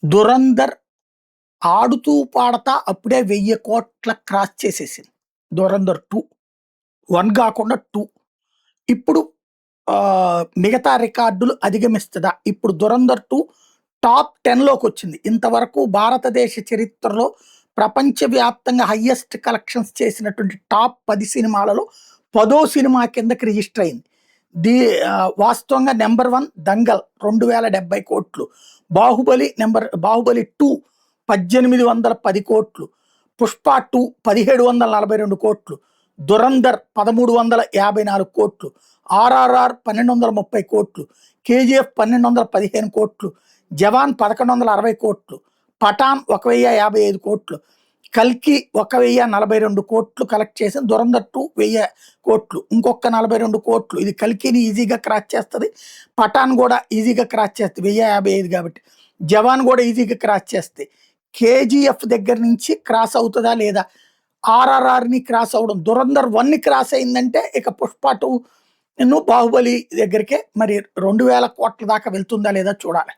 'దురంధర్' ఆడుతూ పాడతా అప్పుడే 1000 కోట్ల క్రాస్ చేసేసింది. 'దురంధర్ 2' 1 గాకుండా 2. ఇప్పుడు మిగతా రికార్డులు అధిగమిస్తదా? ఇప్పుడు 'దురంధర్ 2' టాప్ 10 లోకొచ్చింది. ఇంతవరకు భారతదేశ చరిత్రలో ప్రపంచవ్యాప్తంగా హైయెస్ట్ కలెక్షన్స్ చేసినటువంటి టాప్ 10 సినిమాలలో 10వ సినిమా కిందకి రిజిస్టర్ అయింది. వాస్తవంగా నంబర్ 1 'దంగల్' 2070 కోట్లు. 'బాహుబలి 2' 1810 కోట్లు. 'పుష్ప 2' 1742 కోట్లు. 'దురంధర్' 1354 కోట్లు. 'ఆర్ఆర్ఆర్' 1230 కోట్లు. 'కేజీఎఫ్' 1215 కోట్లు. 'జవాన్' 1160 కోట్లు. 'పఠాన్' 1055 కోట్లు. 'కల్కి' 1042 కోట్లు కలెక్ట్ చేసింది. 'దురంధర్ 2' 1000 కోట్లు. ఇంకొక 42 కోట్లు. ఇది 'కల్కిని' ఈజీగా క్రాస్ చేస్తుంది. 'పఠాన్' కూడా ఈజీగా క్రాస్ చేస్తుంది 1055 కాబట్టి. 'జవాన్' కూడా ఈజీగా క్రాస్ చేస్తే 'కేజీఎఫ్' దగ్గర నుంచి క్రాస్ అవుతుందా లేదా? 'ఆర్ఆర్ఆర్'ని క్రాస్ అవ్వడం 'దురంధర్ 1'ని క్రాస్ అయిందంటే ఇక 'పుష్ప 2' 'బాహుబలి' దగ్గరికే మరి 2000 కోట్ల దాకా వెళ్తుందా లేదా చూడాలి.